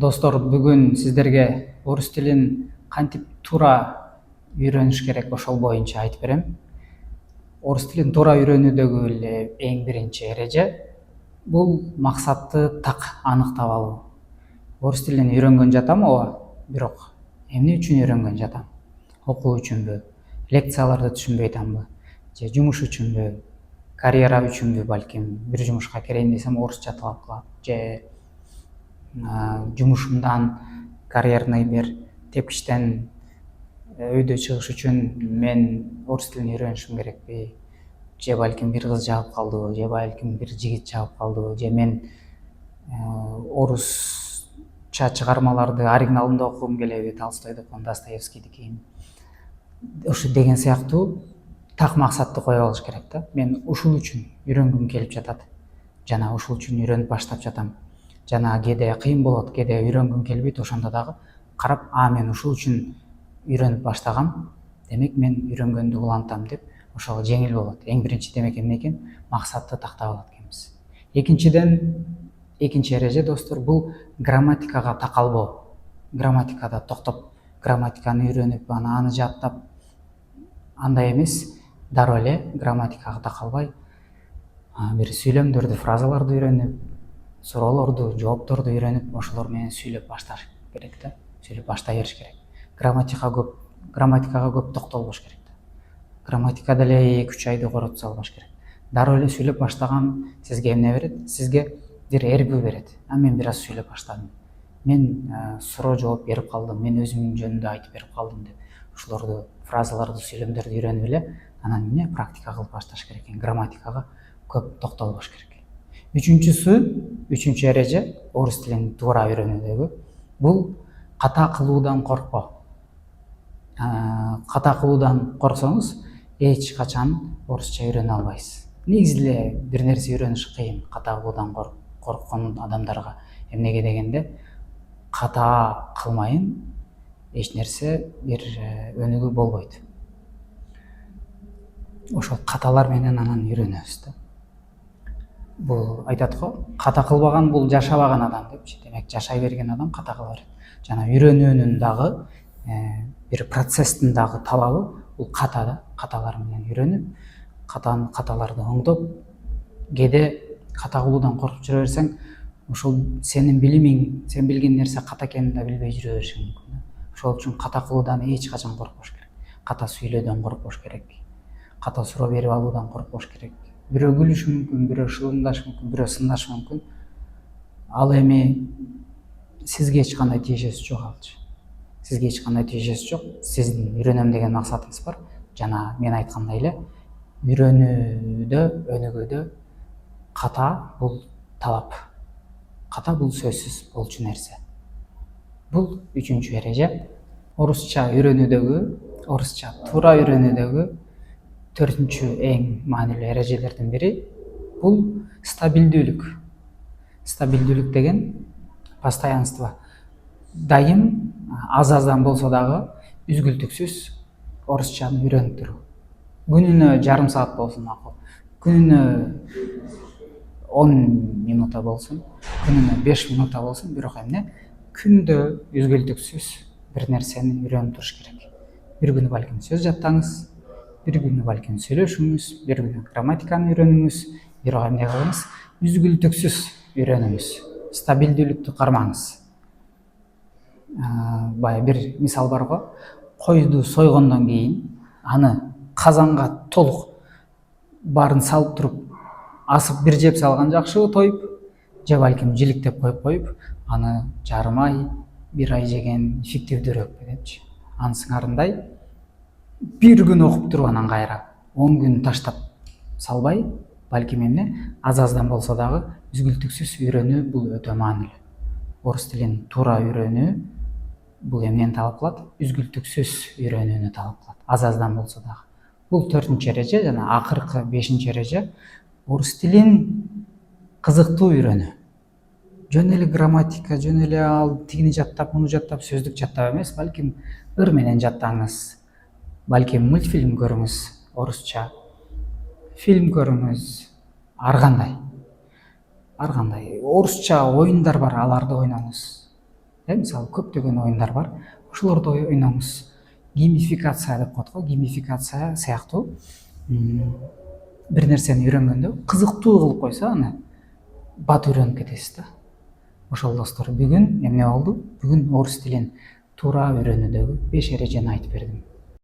Достор, бүгүн сиздерге орус тилин кантип туура үйрөнүш керек ошол боюнча айтып берем. Орус тилин туура үйрөнүүдөгү эле эң биринчи эреже бул максатты так аныктап алуу. Орус тилин үйрөнгөн жатам ооба, бирок эмне үчүн үйрөнгөн жатам? Окуу үчүнбү, лекцияларды түшүнбөй атамбы, же жумуш үчүнбү, карьера үчүнбү, балким бир жумушка кирейин десем орусча талап кылат, же жумушумдан карьерный бир тепкичтен өйдө чыгыш үчүн мен орус тилин үйрөнүшүм керекпи, же балким бир кыз жагып калдыбы, же балким бир жигит жагып калдыбы, же мен орусча чыгармаларды оригиналында окугум келеби, Толстойдукун, Достоевскийдикин, ошо деген сыяктуу так максатты кое алыш керек да. Мен ушул үчүн үйрөнгүм келип жатат жана ушул үчүн үйрөнүп баштап жатам. Жана кээде кыйын болот, кээде үйрөнгүм келбейт, ошондо дагы карап, мен ушул үчүн үйрөнүп баштагам, демек мен үйрөнгөндү улантам деп ошого жеңил болот. Эң биринчи демек эмне экен? Максатты тактап алат экенбиз. Экинчиден, экинчи эреже достор, бул грамматикага такалбоо. Грамматикада токтоп, грамматиканы үйрөнүп, аны жаттап, андай эмес, дароо эле грамматикага такалбай, бир сүйлөмдөрдү, фразаларды үйрөнүп, суроолорду, жоопторду үйрөнүп, ошолор менен сүйлөп башташ керек да. Сүйлөп баштай бериш керек. Грамматикага көп токтолбош керек да. Грамматика деле 2-3 айды коротуп салбаш керек. Дароо эле сүйлөп баштаган сизге эмне берет? Сизге бир эргүү берет. Мен бир аз сүйлөп баштадым. Мен суроо жооп берип калдым. Мен өзүм жөнүндө айтып берип калдым деп. Ушулорду, фразаларды, сүйлөмдөрдү үйрөнүп эле, анан эмне практика кылып башташ керек экен. Грамматикага көп токтолбош керек. Үчүнчү эреже орус тилин туура үйрөнүүдөгү бул ката кылуудан коркпоо. Ката кылуудан корксоңуз эч качан орусча үйрөнө албайсыз. Негизи эле бир нерсе үйрөнүш кыйын ката кылуудан корккон адамдарга. Эмнеге дегенде, ката кылмайын эч нерсе бир өнүгүү болбойт. Ошол каталар менен анан үйрөнөбүз да. Бул айтат го, ката кылбаган бул жашабаган адам депчи. Демек, жашай берген адам ката кыла берет. Жана үйрөнүүнүн дагы бир процесстин дагы талабы бул ката да. Каталар менен үйрөнүп, каталарды оңдоп, кээде ката кылуудан коркуп жүрө берсең, ошол сенин билимиң, сен билген нерсе ката экенин да билбей жүрө беришиң мүмкүн. Ошол үчүн ката кылуудан эч качан коркпош керек. Ката сүйлөөдөн коркпош керек. Ката суроо берип алуудан коркпош керек. Бирөө күлүшү мүмкүн, бирөө шылымдашы мүмкүн, бирөө сындашы мүмкүн. Ал эми сизге эч кандай тиешеси жок алчы. Сизге эч кандай тиешеси жок. Сиздин үйрөнөм деген максатыңыз бар. Жана мен айткандай эле, үйрөнүүдө, өнүгүүдө ката бул талап. Ката бул сөзсүз болчу нерсе. Бул үчүнчү эреже. Орусча үйрөнүүдөгү, орусча туура үйрөнүүдөгү 4-чү эң маанилүү эрежелердин бири бул стабилдүүлүк. Стабилдүүлүк деген постоянство. Дайым, аз-аздан болсо дагы үзгүлтүксүз орусчаны үйрөнүп туруу. Күнүнө жарым саат болсун макул. Күнүнө 10 минута болсун, күнүнө 5 минута болсун, бирок эмне? Күндө үзгүлтүксүз бир нерсени үйрөнүп туруш керек. Бир күнү балким сөз жаттаңыз, бир күнү балким сүйлөшүңүз, бир күнү грамматиканы үйрөнүңүз, бирок эмне кылыңыз? Үзгүлтүксүз үйрөнүңүз. Стабилдүүлүктү кармаңыз. Бая бир мисал бар го. Койду сойгондон кийин аны казанга толук баарын салып туруп, асып бир жеп салган жакшыбы тоюп, же балким жиликтеп коюп, аны жарым ай, бир ай жеген эффективдүүрөөкпү депчи. Анын сыңарындай бир күн окуп туруп анан кайра 10 күн таштап салбай, балким эмне, аз-аздан болсо дагы үзгүлтүксүз үйрөнүү бул өтө маанилүү. Орус тилин туура үйрөнүү бул эмнени талап кылат? Үзгүлтүксүз үйрөнүүнү талап кылат. Az-azdan болсо дагы. Бул 4-чү эреже жана акыркы 5-чи эреже орус тилин кызыктуу үйрөнүү. Жөн эле грамматика, жөн эле ал тигини жаттап, муну жаттап, сөздүк жаттап эмес, балким ыр менен жаттаңыз. Балким мультфильм көрүңүз орусча, фильм көрүңүз, ар кандай орусча оюндар бар, аларды ойноңуз. мисалы көптөгөн оюндар бар, ошолорду ойноңуз. Геймификация деп коет го, геймификация сыяктуу бир нерсени үйрөнгөндө кызыктуу кылып койсо аны бат үйрөнүп кетесиз да. Ошол достор, бүгүн эмне болду? Бүгүн орус тилин туура үйрөнүүдөгү 5 эрежени айтып бердим.